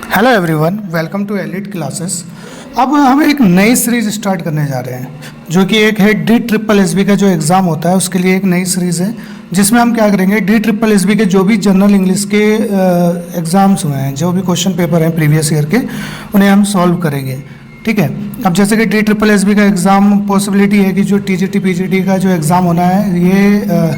Hello everyone, welcome to elite classes. अब हम एक नई सीरीज स्टार्ट करने जा रहे हैं जो कि एक है DSSB का जो एग्ज़ाम होता है उसके लिए एक नई सीरीज़ है जिसमें हम क्या करेंगे, DSSB के जो भी जनरल इंग्लिश के एग्ज़ाम्स हुए हैं, जो भी क्वेश्चन पेपर हैं प्रीवियस ईयर के, उन्हें हम सॉल्व करेंगे। ठीक है। अब जैसे कि DSSB का एग्ज़ाम पॉसिबिलिटी है कि जो TGT PGT का जो एग्ज़ाम होना है ये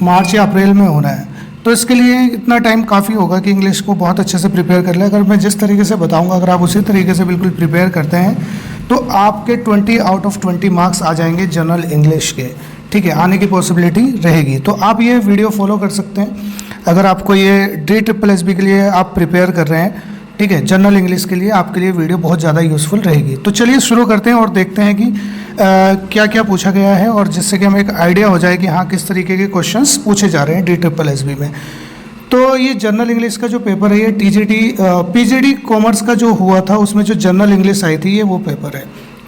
मार्च या अप्रैल में होना है, तो इसके लिए इतना टाइम काफ़ी होगा कि इंग्लिश को बहुत अच्छे से प्रिपेयर कर ले। अगर मैं जिस तरीके से बताऊंगा, अगर आप उसी तरीके से बिल्कुल प्रिपेयर करते हैं तो आपके 20 आउट ऑफ 20 मार्क्स आ जाएंगे जनरल इंग्लिश के। ठीक है, आने की पॉसिबिलिटी रहेगी। तो आप ये वीडियो फॉलो कर सकते हैं अगर आपको ये DSSB के लिए आप प्रिपेयर कर रहे हैं। ठीक है, जनरल इंग्लिश के लिए आपके लिए वीडियो बहुत ज़्यादा यूज़फुल रहेगी। तो चलिए शुरू करते हैं और देखते हैं कि क्या क्या पूछा गया है, और जिससे कि हमें एक आइडिया हो जाए कि हाँ किस तरीके के क्वेश्चंस पूछे जा रहे हैं DSSB में। तो ये जनरल इंग्लिश का जो पेपर है ये TGT PGT कॉमर्स का जो हुआ था उसमें जो जनरल इंग्लिश आई थी ये वो पेपर है।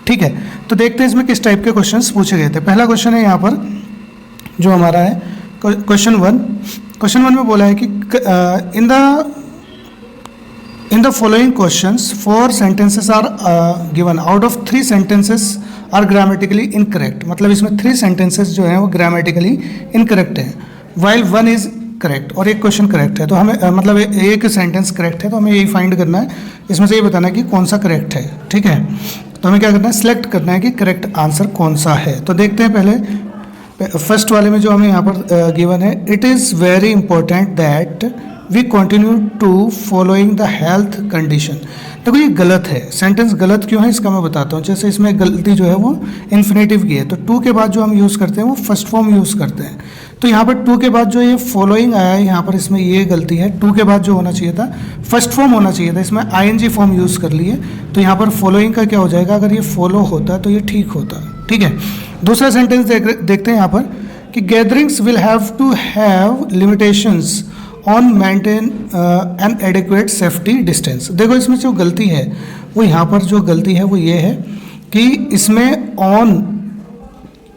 ठीक है, तो देखते हैं इसमें किस टाइप के क्वेश्चंस पूछे गए थे। पहला क्वेश्चन है यहाँ पर जो हमारा है क्वेश्चन 1। क्वेश्चन 1 में बोला है कि In the following questions, 4 sentences are given. Out of 3 sentences are grammatically incorrect. मतलब इसमें 3 sentences जो हैं वो grammatically incorrect हैं, while 1 is correct और एक क्वेश्चन करेक्ट है। तो हमें मतलब एक सेंटेंस करेक्ट है, तो हमें यही फाइंड करना है, इसमें से ये बताना है कि कौन सा करेक्ट है। ठीक है, तो हमें क्या करना है, सिलेक्ट करना है कि करेक्ट आंसर कौन सा है। तो देखते हैं पहले फर्स्ट वाले में जो हमें यहाँ पर गिवन है, it is very important that we continue to following the health condition. देखो ये गलत है, सेंटेंस गलत क्यों है इसका मैं बताता हूँ। जैसे इसमें गलती जो है वो इन्फिनेटिव की है, तो टू के बाद जो हम यूज़ करते हैं वो फर्स्ट फॉर्म यूज़ करते हैं। तो यहाँ पर टू के बाद जो ये फॉलोइंग आया है, यहाँ पर इसमें ये गलती है। टू के बाद जो होना चाहिए था फर्स्ट फॉर्म होना चाहिए था, इसमें ING फॉर्म यूज़ कर लिए। तो यहाँ पर फॉलोइंग का क्या हो जाएगा, अगर ये फॉलो होता तो ये ठीक होता। ठीक है, दूसरा सेंटेंस देखते हैं यहाँ पर कि gatherings will have to have limitations on maintain an adequate safety distance. देखो इसमें जो गलती है वो यहाँ पर जो गलती है वो ये है कि इसमें ऑन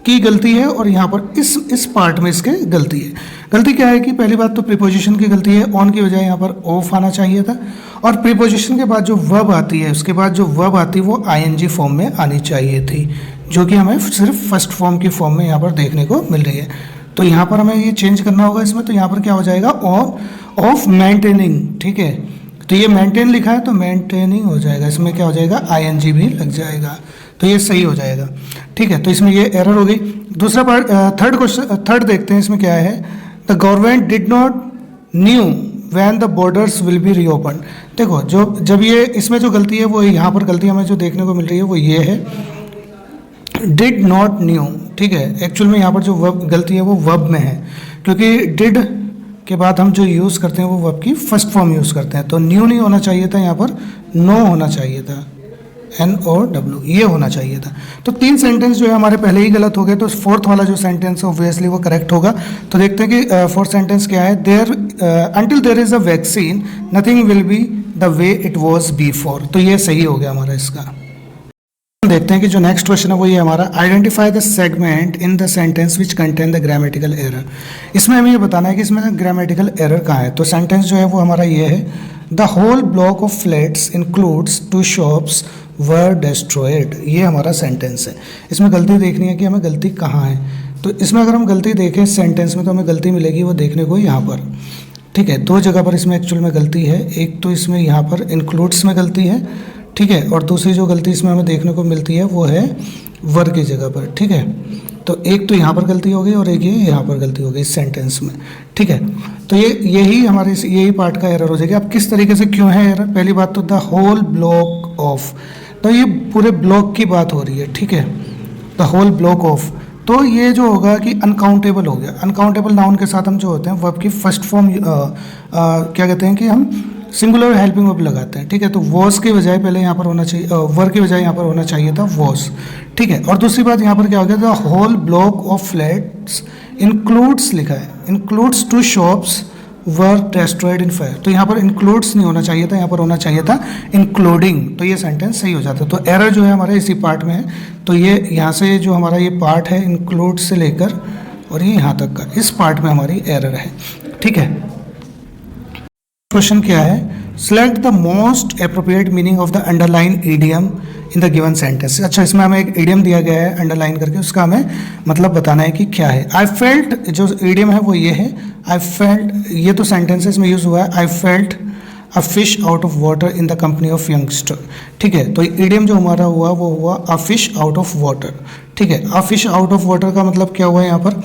की गलती है और यहाँ पर इस पार्ट में इसके गलती है। गलती क्या है कि पहली बात तो प्रीपोजिशन की गलती है, ऑन की बजाय यहाँ पर ऑफ आना चाहिए था, और प्रीपोजिशन के बाद जो वर्ब आती है उसके बाद जो वर्ब आती है वो ING फॉर्म में आनी चाहिए थी, जो कि हमें सिर्फ फर्स्ट फॉर्म की फॉर्म में यहाँ पर देखने को मिल रही है। तो यहाँ पर हमें ये चेंज करना होगा इसमें। तो यहाँ पर क्या हो जाएगा, ऑफ मेंटेनिंग। ठीक है, तो ये मेंटेन लिखा है तो मेंटेनिंग हो जाएगा, इसमें क्या हो जाएगा ING भी लग जाएगा, तो ये सही हो जाएगा। ठीक है, तो इसमें ये एरर हो गई। दूसरा पार्ट थर्ड देखते हैं इसमें क्या है, the government did not knew when the borders will be reopen. देखो जब ये इसमें जो गलती है वो यहाँ पर गलती हमें जो देखने को मिल रही है वो ये है, डिड नॉट न्यू। ठीक है, एक्चुअल में यहाँ पर जो वर्ब गलती है वो वर्ब में है, क्योंकि डिड के बाद हम जो यूज़ करते हैं वो वर्ब की फर्स्ट फॉर्म यूज़ करते हैं। तो न्यू नहीं होना चाहिए था, यहाँ पर नो होना चाहिए था, NOW ये होना चाहिए था। तो 3 सेंटेंस जो है हमारे पहले ही गलत हो गए, तो फोर्थ वाला जो सेंटेंस है ऑब्वियसली वो करेक्ट होगा। तो देखते हैं कि फोर्थ सेंटेंस क्या है, until there is a vaccine nothing will be the way it was before. तो ये सही हो गया हमारा इसका। देखते हैं कि जो नेक्स्ट क्वेश्चन है वो ये हमारा, identify the segment in the sentence which contain the grammatical error. इसमें हमें ये बताना है कि इसमें ग्रामेटिकल एरर कहाँ है। तो सेंटेंस जो है वो हमारा ये है, the whole block of flats includes 2 shops were destroyed. ये हमारा सेंटेंस है। इसमें गलती देखनी है कि हमें गलती कहाँ है। तो इसमें अगर हम गलती देखें सेंटेंस में तो हमें गलती मिलेगी वो देखने को यहाँ पर। ठीक है, 2 जगह पर इसमें एक्चुअल में गलती है। एक तो इसमें यहाँ पर इंक्लूड्स में गलती है, ठीक है, और दूसरी जो गलती इसमें हमें देखने को मिलती है वो है वर की जगह पर। ठीक है, तो एक तो यहाँ पर गलती हो गई और एक ये यहाँ पर गलती हो गई इस सेंटेंस में। ठीक है, तो यही पार्ट का एरर हो जाएगा। अब किस तरीके से क्यों है एरर, पहली बात तो द होल ब्लॉक ऑफ, तो ये पूरे ब्लॉक की बात हो रही है। ठीक है, द होल ब्लॉक ऑफ, तो ये जो होगा कि अनकाउंटेबल हो गया। अनकाउंटेबल नाउन के साथ हम जो होते हैं वर्ब की फर्स्ट फॉर्म क्या कहते हैं कि हम सिंगुलर हेल्पिंग वर्ब लगाते हैं। ठीक है, तो वॉज के बजाय पहले यहाँ पर होना चाहिए, वर के बजाय यहाँ पर होना चाहिए था वॉज। ठीक है, और दूसरी बात यहाँ पर क्या हो गया, the whole block of flats includes लिखा है, includes 2 shops were destroyed in fire. तो यहाँ पर इंक्लूड्स नहीं होना चाहिए था, यहाँ पर होना चाहिए था इंक्लूडिंग। तो ये सेंटेंस सही हो जाता है। तो एरर जो है हमारे इसी पार्ट में है। तो ये यहाँ से जो हमारा ये पार्ट है इंक्लूड से लेकर और ये यहाँ तक का, इस पार्ट में हमारी एरर है। ठीक है, क्वेश्चन क्या है, select the most appropriate meaning of the underline idiom in the given sentence. अच्छा, इसमें हमें एक ईडियम दिया गया है अंडरलाइन करके, उसका हमें मतलब बताना है कि क्या है। आई फेल्ट, जो ईडियम है वो ये है, आई फेल्ट, ये तो सेंटेंसेस में यूज हुआ है। I felt a fish out of water in the company of youngster. ठीक है, तो ईडियम जो हमारा हुआ वो हुआ a fish out of water. ठीक है, a fish out of water का मतलब क्या हुआ यहाँ पर,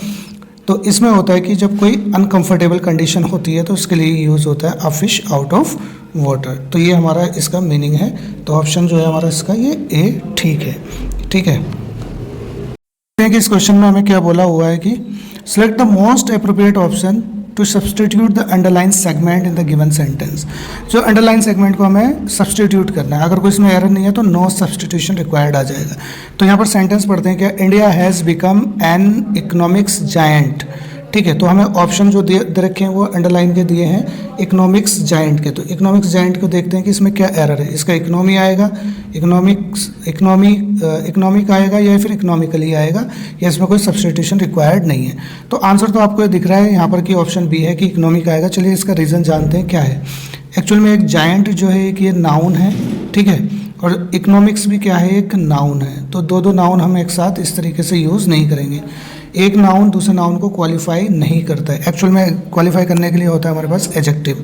तो इसमें होता है कि जब कोई अनकंफर्टेबल कंडीशन होती है तो उसके लिए यूज़ होता है a fish out of water. तो ये हमारा इसका मीनिंग है। तो ऑप्शन जो है हमारा इसका ये ए ठीक है। ठीक है, कि इस क्वेश्चन में हमें क्या बोला हुआ है कि select the most appropriate option to substitute the underline segment in the given sentence. जो अंडरलाइन सेगमेंट को हमें सब्सटीट्यूट करना है, अगर कोई इसमें एरर नहीं है तो नो सब्सटीट्यूशन रिक्वायर्ड आ जाएगा। तो यहाँ पर सेंटेंस पढ़ते हैं क्या, India has become an economics giant. ठीक है, तो हमें ऑप्शन जो दे रखे हैं वो अंडरलाइन के दिए हैं इकोनॉमिक्स जायंट के। तो इकोनॉमिक्स जायंट को देखते हैं कि इसमें क्या एरर है। इसका इकोनॉमी आएगा, इकोनॉमिक आएगा या फिर इकोनॉमिकली आएगा, या इसमें कोई सब्सटीट्यूशन रिक्वायर्ड नहीं है। तो आंसर तो आपको दिख रहा है यहाँ पर कि ऑप्शन बी है कि इकोनॉमिक आएगा। चलिए इसका रीज़न जानते हैं क्या है। एक्चुअल में एक जायंट जो है कि ये नाउन है। ठीक है, और इकोनॉमिक्स भी क्या है, एक नाउन है। तो दो नाउन हम एक साथ इस तरीके से यूज़ नहीं करेंगे। एक नाउन दूसरे नाउन को क्वालिफाई नहीं करता है। एक्चुअल में क्वालिफाई करने के लिए होता है हमारे पास एडजेक्टिव।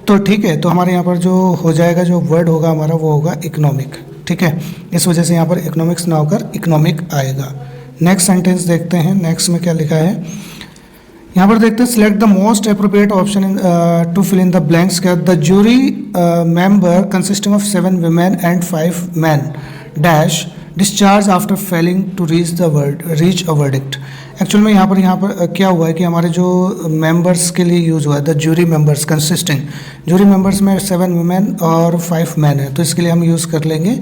तो ठीक है, तो हमारे यहाँ पर जो हो जाएगा, जो वर्ड होगा हमारा वो होगा इकोनॉमिक। ठीक है, इस वजह से यहाँ पर इकोनॉमिक्स ना होकर इकोनॉमिक आएगा। नेक्स्ट सेंटेंस देखते हैं, नेक्स्ट में क्या लिखा है। यहाँ पर देखते हैं select the most appropriate option to fill in the blanks. The jury member consisting of 7 women and 5 men dash discharge after failing to reach a verdict. Actual में यहाँ पर क्या हुआ है कि हमारे जो मेंबर्स के लिए यूज़ हुआ है, the jury members consisting, jury members में 7 women और 5 men है, तो इसके लिए हम यूज़ कर लेंगे।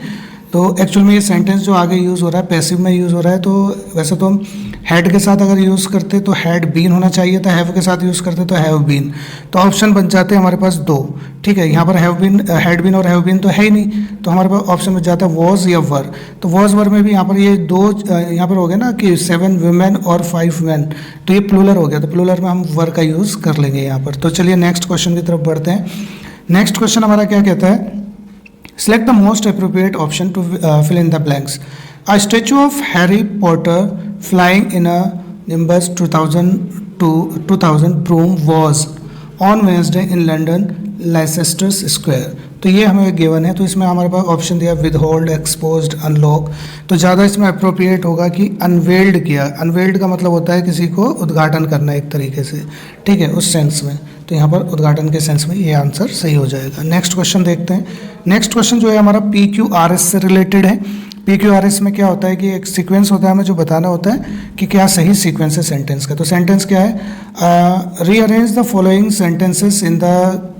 तो एक्चुअल में ये सेंटेंस जो आगे यूज़ हो रहा है पैसिव में यूज़ हो रहा है। तो वैसे तो हम हैड के साथ अगर यूज़ करते तो हैड बीन होना चाहिए था, हैव के साथ यूज़ करते तो हैव बीन। तो ऑप्शन बच जाते हैं हमारे पास 2। ठीक है, यहाँ पर हैव बीन, हैड बीन और हैव बीन तो है ही नहीं, तो हमारे पास ऑप्शन बच जाता है वॉज या वर। तो वॉज वर में भी यहाँ पर ये 2 यहाँ पर हो गया ना कि 7 women और 5 men, तो ये प्लूरल हो गया। तो प्लूरल में हम वर का यूज़ कर लेंगे यहाँ पर। तो चलिए नेक्स्ट क्वेश्चन की तरफ बढ़ते हैं। नेक्स्ट क्वेश्चन हमारा क्या कहता है, select the most appropriate option to fill in the blanks. A statue of Harry Potter flying in a Nimbus 2000 broom was on Wednesday in London Leicester Square. तो ये हमें गिवन है। तो इसमें हमारे पास ऑप्शन दिया विदहोल्ड, एक्सपोज्ड, अनलॉक। तो ज़्यादा इसमें अप्रोप्रिएट होगा कि अनवेल्ड किया। अनवेल्ड का मतलब होता है किसी को उद्घाटन करना एक तरीके से। ठीक है, उस सेंस में। तो यहाँ पर उद्घाटन के सेंस में ये आंसर सही हो जाएगा। नेक्स्ट क्वेश्चन देखते हैं। नेक्स्ट क्वेश्चन जो है हमारा PQRS से रिलेटेड है। PQRS में क्या होता है कि एक सीक्वेंस होता है, हमें जो बताना होता है कि क्या सही सीक्वेंस है सेंटेंस का। तो सेंटेंस क्या है, rearrange the following sentences in the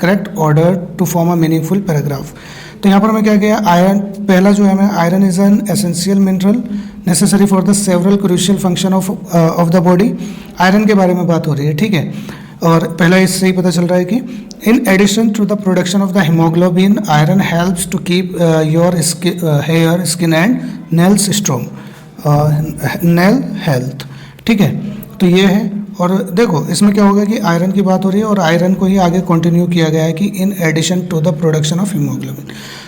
correct order to form a meaningful paragraph. तो यहाँ पर हमें क्या किया, आयरन, पहला जो है हमें iron is an essential mineral necessary for the several crucial function of the body. Iron के बारे में बात हो रही है। ठीक है, और पहला इससे ही पता चल रहा है कि in addition to the production of the haemoglobin iron helps to keep your hair, skin and nails strong, nail health. ठीक है, तो ये है। और देखो इसमें क्या होगा कि आयरन की बात हो रही है और आयरन को ही आगे कंटिन्यू किया गया है कि in addition to the production of haemoglobin.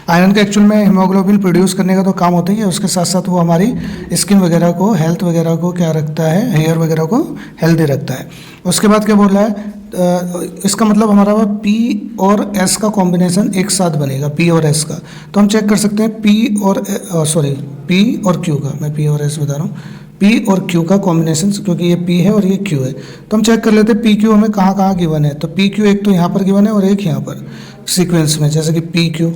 Iron का एक्चुअल में हीमोग्लोबिन प्रोड्यूस करने का तो काम होता ही है, उसके साथ साथ वो हमारी स्किन वगैरह को, हेल्थ वगैरह को क्या रखता है, हेयर वगैरह को हेल्दी रखता है। उसके बाद क्या बोल रहा है, इसका मतलब हमारा P और S का कॉम्बिनेशन एक साथ बनेगा, P और S का। तो हम चेक कर सकते हैं P और Q का, मैं P और S बता रहा हूँ, P और Q का कॉम्बिनेशन, क्योंकि ये P है और ये Q है। तो हम चेक कर लेते हैं PQ हमें कहाँ कहाँ गिवन है। तो PQ एक तो यहाँ पर गिवन है और एक यहाँ पर सीक्वेंस में, जैसे कि PQ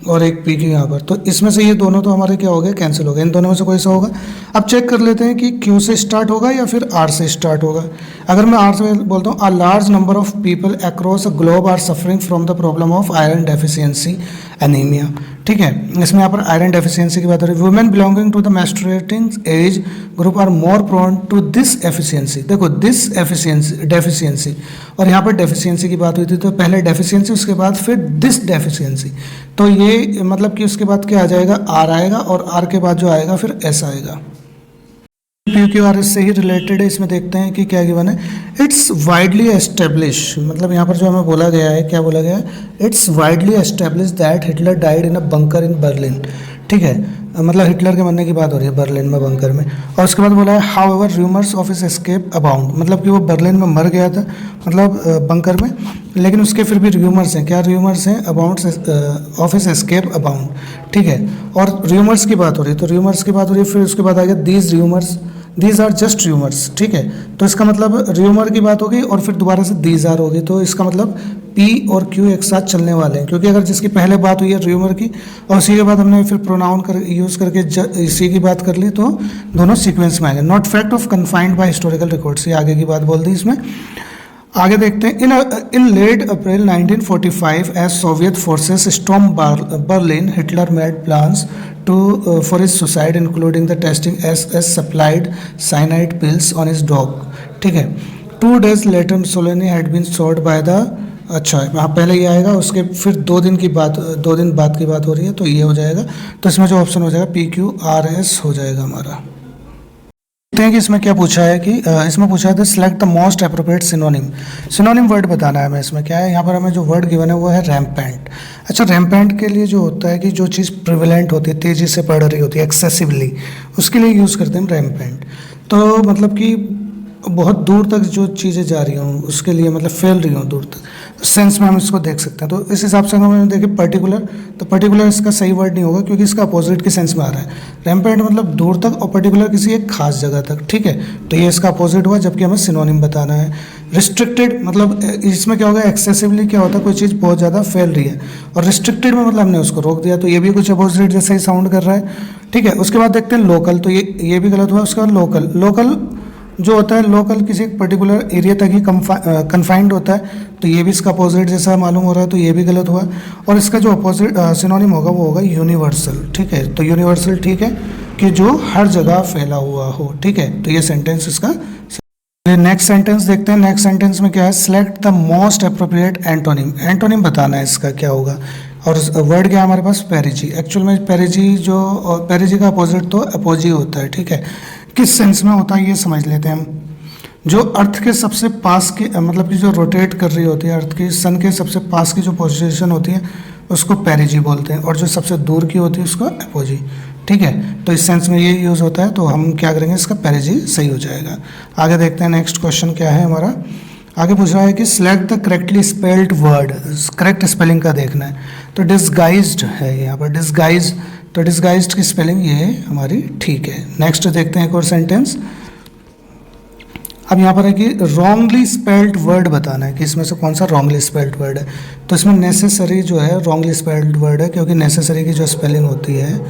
और एक PQ यहाँ पर। तो इसमें से ये दोनों तो हमारे क्या हो गए, कैंसिल हो गए। इन दोनों में से कोई सा होगा। अब चेक कर लेते हैं कि Q से स्टार्ट होगा या फिर R से स्टार्ट होगा। अगर मैं R से बोलता हूँ, a large number of people across a globe are suffering from the problem of iron deficiency anaemia. ठीक है, इसमें यहाँ पर आयरन डेफिशिएंसी की बात हो रही है। Women belonging to the menstruating age group are more prone to this efficiency. देखो दिस डेफिशिएंसी, और यहाँ पर डेफिशिएंसी की बात हुई थी, तो पहले डेफिशिएंसी उसके बाद फिर दिस डेफिशिएंसी। तो ये मतलब कि उसके बाद क्या आ जाएगा, R आएगा, और R के बाद जो आएगा फिर S आएगा। PQRS से ही रिलेटेड है, इसमें देखते हैं कि क्या गिवन है। इट्स वाइडली एस्टेब्लिश, मतलब यहाँ पर जो हमें बोला गया है, क्या बोला गया है, it's widely establish that Hitler died in a bunker in Berlin, ठीक है, मतलब हिटलर के मरने की बात हो रही है बर्लिन में, बंकर में। और उसके बाद बोला है how ever rumours of his escape abound, मतलब कि वो बर्लिन में मर गया था, मतलब बंकर में, लेकिन उसके फिर भी र्यूमर्स हैं, क्या र्यूमर्स हैं, abound of his escape abound, ठीक है। और र्यूमर्स की बात हो रही है, तो र्यूमर्स की बात हो रही है, फिर उसके बाद आ गया these rumours, these are just rumours, ठीक है। तो इसका मतलब र्यूमर की बात होगी और फिर दोबारा से दीज आर होगी, तो इसका मतलब P और Q एक साथ चलने वाले हैं, क्योंकि अगर जिसकी पहले बात हुई है र्यूमर की और उसी के बाद हमने फिर प्रोनाउन कर यूज़ करके इसी की बात कर ली, तो दोनों सीक्वेंस में आएंगे। Not fact of confined by historical records, ये आगे की बात बोल दी इसमें। आगे देखते हैं, in late April 1945 as Soviet forces storm Berlin, Hitler made plans for his suicide, including the testing SS supplied cyanide pills on his dog, ठीक है। 2 days later Mussolini had been shot by the, अच्छा हाँ पहले ये आएगा, उसके फिर 2 दिन बाद की बात हो रही है, तो ये हो जाएगा, तो इसमें जो ऑप्शन हो जाएगा PQRS हो जाएगा हमारा। देखते हैं कि इसमें क्या पूछा है, कि इसमें पूछा है select the most appropriate synonym, synonym word बताना है हमें। इसमें क्या है, यहाँ पर हमें जो वर्ड गिवन है वो है रैम्पेंट। अच्छा, रैम्पेंट के लिए जो होता है कि जो चीज़ प्रिवेलेंट होती है, तेज़ी से बढ़ रही होती है, एक्सेसिवली, उसके लिए यूज़ करते हैं हम रैम्पेंट। तो मतलब कि बहुत दूर तक जो चीज़ें जा रही हों उसके लिए, मतलब फैल रही हों दूर तक, सेंस में हम इसको देख सकते हैं। तो इस हिसाब से अगर हम देखें पर्टिकुलर, तो पर्टिकुलर इसका सही वर्ड नहीं होगा, क्योंकि इसका अपोजिट के सेंस में आ रहा है। रैम्पेंट मतलब दूर तक और पर्टिकुलर किसी एक खास जगह तक, ठीक है, तो ये इसका अपोजिट हुआ, जबकि हमें सिनोनिम बताना है। रिस्ट्रिक्टेड मतलब इसमें क्या होगा, एक्सेसिवली क्या होता है, कोई चीज़ बहुत ज़्यादा फैल रही है, और रिस्ट्रिक्टेड में मतलब हमने उसको रोक दिया, तो ये भी कुछ अपोजिट जैसा ही साउंड कर रहा है, ठीक है। उसके बाद देखते हैं लोकल, तो ये भी गलत हुआ। उसके बाद लोकल जो होता है, लोकल किसी पर्टिकुलर एरिया तक ही कन्फाइंड होता है, तो ये भी इसका अपोजिट जैसा मालूम हो रहा है, तो ये भी गलत हुआ। और इसका जो अपोजिट सिनोनिम होगा वो होगा यूनिवर्सल, ठीक है। तो यूनिवर्सल ठीक है, कि जो हर जगह फैला हुआ हो, ठीक है। तो ये सेंटेंस इसका। नेक्स्ट सेंटेंस देखते हैं। नेक्स्ट सेंटेंस में क्या है, select the most appropriate antonym, antonym बताना है इसका क्या होगा। और वर्ड क्या है हमारे पास, पेरिजी। एक्चुअल में पेरिजी का अपोजिट तो अपोजी होता है, ठीक है। किस सेंस में होता है ये समझ लेते हैं हम। जो अर्थ के सबसे पास के, मतलब कि जो रोटेट कर रही होती है अर्थ की, सन के सबसे पास की जो पोजीशन होती है उसको पेरिजी बोलते हैं, और जो सबसे दूर की होती है उसको अपोजी, ठीक है। तो इस सेंस में ये यूज़ होता है, तो हम क्या करेंगे, इसका पेरिजी सही हो जाएगा। आगे देखते हैं नेक्स्ट क्वेश्चन क्या है हमारा। आगे पूछ रहा है कि select the correctly spelled word, correct spelling का देखना है। तो डिसगाइज्ड है यहाँ पर, डिसगाइज, तो डिसगाइज्ड की स्पेलिंग ये हमारी ठीक है। नेक्स्ट देखते हैं एक और सेंटेंस। अब यहाँ पर है कि रॉन्गली स्पेल्ड वर्ड बताना है, कि इसमें से कौन सा रॉन्गली स्पेल्ड वर्ड है। तो इसमें नेसेसरी जो है रॉन्गली स्पेल्ड वर्ड है, क्योंकि नेसेसरी की जो स्पेलिंग होती है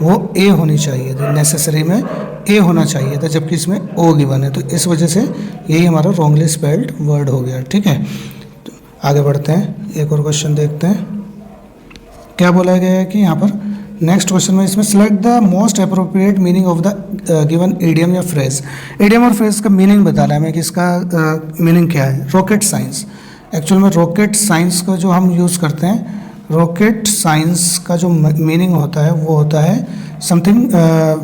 वो ए होनी चाहिए थी, नेसेसरी में ए होना चाहिए था, जबकि इसमें ओ गिवन है, तो इस वजह से यही हमारा रॉन्गली स्पेल्ड वर्ड हो गया, ठीक है। तो आगे बढ़ते हैं, एक और क्वेश्चन देखते हैं क्या बोला गया है कि यहाँ पर नेक्स्ट क्वेश्चन में, इसमें select the most appropriate meaning of the given idiom या फ्रेज। इडियम और फ्रेज का मीनिंग बताना है हमें कि इसका मीनिंग क्या है। रॉकेट साइंस, एक्चुअल में रॉकेट साइंस का जो हम यूज़ करते हैं, रॉकेट साइंस का जो मीनिंग होता है वो होता है something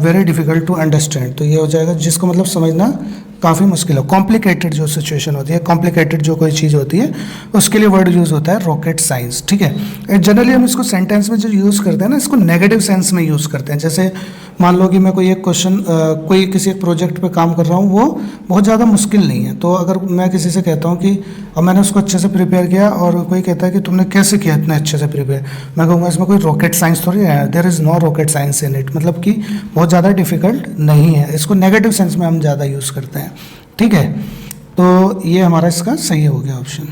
very difficult to understand, तो ये हो जाएगा जिसको मतलब समझना काफ़ी मुश्किल है। कॉम्प्लिकेटेड जो सिचुएशन होती है, कॉम्प्लिकेटेड जो कोई चीज़ होती है, उसके लिए वर्ड यूज़ होता है रॉकेट साइंस, ठीक है। जनरली हम इसको सेंटेंस में जो यूज़ करते हैं ना, इसको नेगेटिव सेंस में यूज़ करते हैं। जैसे मान लो कि मैं कोई एक क्वेश्चन, कोई किसी एक प्रोजेक्ट पे काम कर रहा हूँ, वो बहुत ज़्यादा मुश्किल नहीं है, तो अगर मैं किसी से कहता हूँ कि और मैंने उसको अच्छे से प्रिपेयर किया, और कोई कहता है कि तुमने कैसे किया इतने अच्छे से प्रिपेयर, मैं कहूँगा इसमें कोई रॉकेट साइंस थोड़ी है, there is no rocket science in it, मतलब कि बहुत ज़्यादा डिफिकल्ट नहीं है। इसको नेगेटिव सेंस में हम ज़्यादा यूज़ करते हैं, ठीक है। तो ये हमारा इसका सही हो गया ऑप्शन।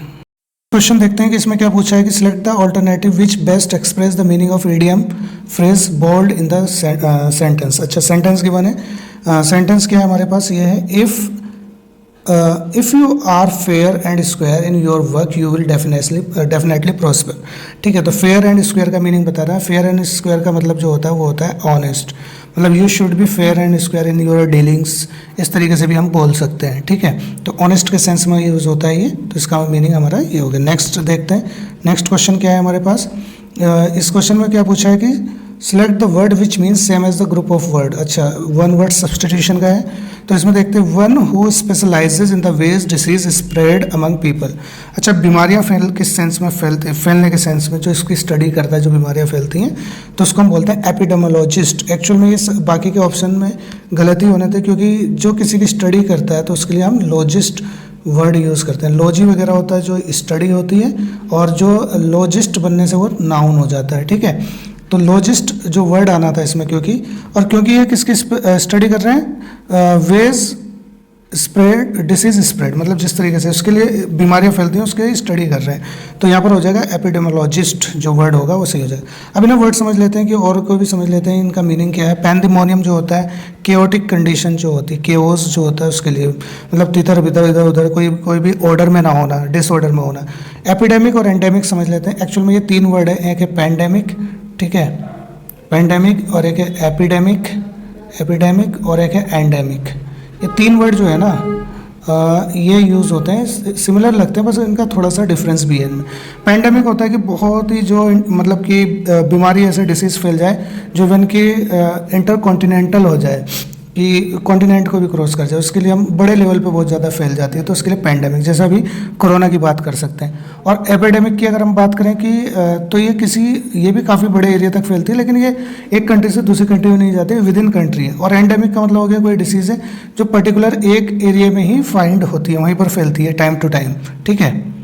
क्वेश्चन देखते हैं कि इसमें क्या पूछा है कि select the alternative which best express the meaning of idiom phrase bold in the sentence. अच्छा, सेंटेंस गिवन है, सेंटेंस क्या है हमारे पास, ये है if you are fair and square in your work you will definitely prosper, ठीक है। तो फेयर एंड स्क्वायर का मीनिंग बता रहा है। फेयर एंड स्क्वायर का मतलब जो होता है वो होता है ऑनेस्ट, मतलब you should be fair and square in your dealings, इस तरीके से भी हम बोल सकते हैं, ठीक है। तो ऑनेस्ट के सेंस में यूज़ होता है ये, तो इसका मीनिंग हमारा ये हो गया। नेक्स्ट देखते हैं, नेक्स्ट क्वेश्चन क्या है हमारे पास। इस क्वेश्चन में क्या पूछा है कि select the word which means same as the group of word. अच्छा, वन वर्ड सब्सटीट्यूशन का है, तो इसमें देखते हैं one who specialises in the ways diseases spread among people. अच्छा, बीमारियां किस सेंस में फैलते हैं, फैलने के सेंस में, जो इसकी स्टडी करता है जो बीमारियां फैलती हैं, तो उसको हम बोलते हैं एपिडेमोलॉजिस्ट। एक्चुअल में ये बाकी के ऑप्शन में गलती होने थे, क्योंकि जो किसी की स्टडी करता है तो उसके लिए हम लॉजिस्ट वर्ड यूज़ करते हैं। लॉजी वगैरह होता है जो स्टडी होती है, और जो लॉजिस्ट बनने से वो नाउन हो जाता है। ठीक है, तो लॉजिस्ट जो वर्ड आना था इसमें, क्योंकि ये किसकी स्टडी कर रहे हैं, वेज स्प्रेड, डिसीज स्प्रेड, मतलब जिस तरीके से उसके लिए बीमारियां फैलती हैं उसके स्टडी कर रहे हैं, तो यहाँ पर हो जाएगा एपिडेमोलॉजिस्ट जो वर्ड होगा वो सही हो जाएगा। अब इन्हें वर्ड समझ लेते हैं कि और कोई भी समझ लेते हैं इनका मीनिंग क्या है। पैंडेमोनियम जो होता है, केओटिक कंडीशन जो होती है, केओस जो होता है उसके लिए, मतलब तितर बितर इधर उधर कोई भी ऑर्डर में ना होना, डिसऑर्डर में होना। एपिडेमिक और एंडेमिक समझ लेते हैं। एक्चुअल में ये तीन वर्ड है, एक है पैंडेमिक, ठीक है, पैंडेमिक, और एक है एपिडेमिक और एक है एंडेमिक। ये तीन वर्ड जो है ना ये यूज़ होते हैं, सिमिलर लगते हैं, बस इनका थोड़ा सा डिफरेंस भी है इनमें। पैंडेमिक होता है कि बहुत ही जो मतलब कि बीमारी ऐसे डिसीज़ फैल जाए जो इवन कि इंटरकॉन्टिनेंटल हो जाए, कि कॉन्टिनेंट को भी क्रॉस कर जाए, उसके लिए हम बड़े लेवल पे बहुत ज़्यादा फैल जाती है, तो उसके लिए पैंडेमिक, जैसा अभी कोरोना की बात कर सकते हैं। और एपिडेमिक की अगर हम बात करें कि तो ये भी काफ़ी बड़े एरिया तक फैलती है, लेकिन ये एक कंट्री से दूसरी कंट्री में नहीं जाती, विद इन कंट्री है। और एंडेमिक का मतलब हो गया कोई डिसीज़ है जो पर्टिकुलर एक एरिया में ही फाइंड होती है, वहीं पर फैलती है टाइम टू टाइम। ठीक है,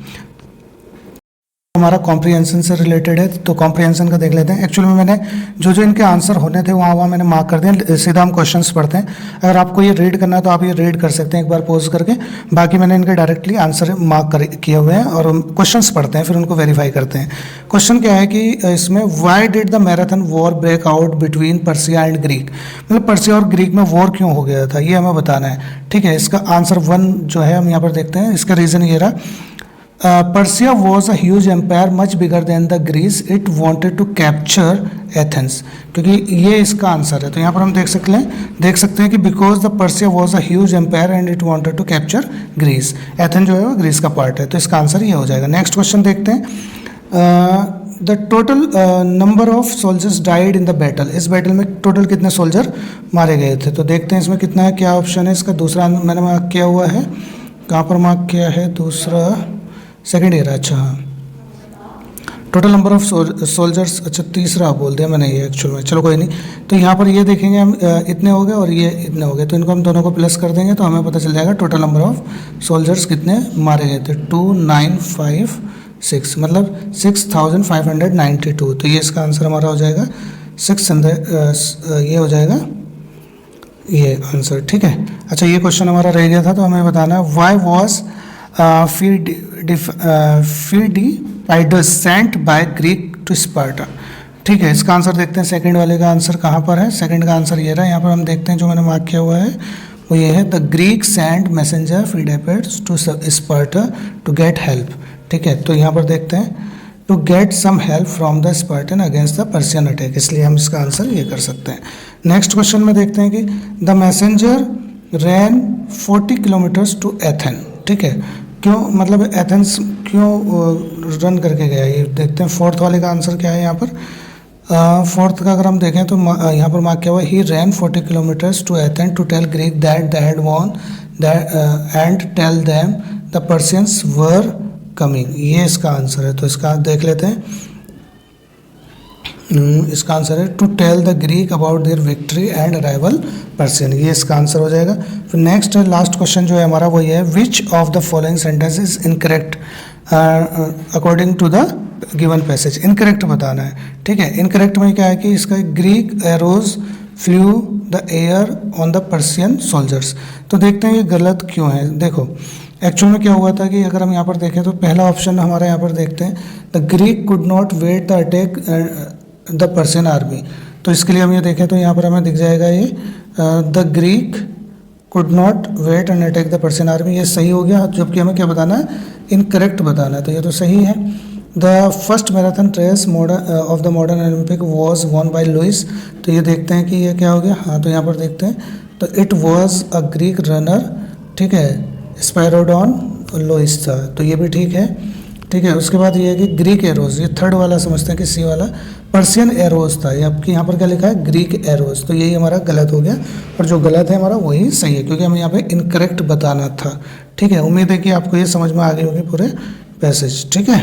हमारा कॉम्प्रिहेंशन से रिलेटेड है, तो कॉम्प्रिहेंशन का देख लेते हैं। एक्चुअली में मैंने जो इनके आंसर होने थे वहाँ मैंने मार्क कर दिया। सीधा हम क्वेश्चंस पढ़ते हैं। अगर आपको ये रीड करना है तो आप ये रीड कर सकते हैं एक बार पॉज करके, बाकी मैंने इनके डायरेक्टली आंसर मार्क किए हुए हैं, और क्वेश्चंस पढ़ते हैं फिर उनको वेरीफाई करते हैं। क्वेश्चन क्या है कि इसमें why did the marathon war break out between Persia and Greek, मतलब पर्सिया और ग्रीक में वॉर क्यों हो गया था, ये हमें बताना है। ठीक है, इसका आंसर 1 जो है हम यहाँ पर देखते हैं। इसका रीज़न ये रहा, Persia was a huge empire much bigger than the Greece. It wanted to capture Athens, क्योंकि ये इसका आंसर है। तो यहाँ पर हम देख सकते हैं कि because the Persia was a huge empire and it wanted to capture Greece. Athens जो है वो ग्रीस का पार्ट है, तो इसका आंसर ये हो जाएगा। नेक्स्ट क्वेश्चन देखते हैं। The total number of soldiers died in the battle, इस बैटल में टोटल कितने सोल्जर मारे गए थे, तो देखते हैं इसमें कितना है, क्या ऑप्शन है इसका। दूसरा मैंने मार्क किया हुआ है, कहाँ पर मार्क किया है, दूसरा सेकेंड ईयर। अच्छा, टोटल नंबर ऑफ सोल्जर्स, अच्छा तीसरा बोल दिया मैंने ये एक्चुअल में, चलो कोई नहीं। तो यहाँ पर ये देखेंगे हम, इतने हो गए और ये इतने हो गए, तो इनको हम दोनों को प्लस कर देंगे तो हमें पता चल जाएगा टोटल नंबर ऑफ सोल्जर्स कितने मारे गए थे। 2956, मतलब 6592। तो ये इसका आंसर हमारा हो जाएगा 600, ये हो जाएगा ये आंसर। ठीक है, अच्छा ये क्वेश्चन हमारा रह गया था, तो हमें बताना है why was Phidippidus sent by Greek to Sparta। ठीक है, इसका आंसर देखते हैं। सेकंड वाले का आंसर कहाँ पर है, सेकंड का आंसर ये रहा, यहाँ पर हम देखते हैं जो मैंने मार्क किया हुआ है वो ये है, the Greek sent messenger Phidippidus to Sparta to get help. ठीक है, तो यहाँ पर देखते हैं to get some help from the Spartan against the Persian attack, इसलिए हम इसका आंसर ये कर सकते हैं। नेक्स्ट क्वेश्चन में देखते हैं कि the messenger ran 40 kilometres to Athens. ठीक है, क्यों, मतलब एथेंस क्यों रन करके गया, ये देखते हैं। फोर्थ वाले का आंसर क्या है यहाँ पर। फोर्थ का अगर हम देखें तो यहाँ पर मार्क किया हुआ, he ran 40 kilometres to Athens to tell Greek that they had won and tell them the Persians were coming, ये इसका आंसर है। तो इसका देख लेते हैं, इसका आंसर है to tell the Greek about their victory and arrival Persian, ये इसका आंसर हो जाएगा। फिर नेक्स्ट लास्ट क्वेश्चन जो है हमारा वो ये है, which of the following sentence is incorrect according to the given passage, incorrect बताना है। ठीक है, इनकरेक्ट में क्या है कि इसका Greek arrows flu the air on the Persian soldiers, तो देखते हैं ये गलत क्यों है। देखो एक्चुअल में क्या हुआ था कि अगर हम यहाँ पर देखें तो पहला ऑप्शन हमारा यहाँ पर देखते हैं, the Greek could not wait the attack the Persian army, तो इसके लिए हम ये देखें तो यहाँ पर हमें दिख जाएगा ये the Greek could not wait and attack the Persian army, ये सही हो गया, जबकि हमें क्या बताना है, इनकरेक्ट बताना है, तो ये तो सही है। The first marathon race of the modern Olympic was won by Louis, तो ये देखते हैं कि ये क्या हो गया, हाँ तो यहाँ पर देखते हैं तो it was a Greek runner, ठीक है, स्पायरोडॉन लुइस था, तो ये भी ठीक है। ठीक है। उसके बाद ये है कि ग्रीक एरोज, ये थर्ड वाला समझते हैं कि सी वाला पर्शियन एरोज था, ये आपकी यहाँ पर क्या लिखा है ग्रीक एरोज, तो यही हमारा गलत हो गया और जो गलत है हमारा वही सही है क्योंकि हमें यहाँ पे इनकरेक्ट बताना था। ठीक है, उम्मीद है कि आपको ये समझ में आ गई होगी पूरे पैसेज। ठीक है,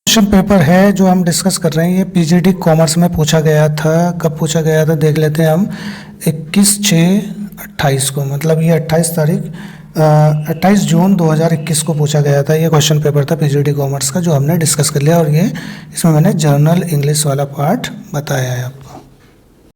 क्वेश्चन पेपर है जो हम डिस्कस कर रहे हैं ये पीजीडी कॉमर्स में पूछा गया था। कब पूछा गया था देख लेते हैं हम, 21/6/28 को, मतलब ये 28 जून 2021 को पूछा गया था। ये क्वेश्चन पेपर था पीजीडी कॉमर्स का जो हमने डिस्कस कर लिया और ये इसमें मैंने जर्नल इंग्लिश वाला पार्ट बताया है आपको।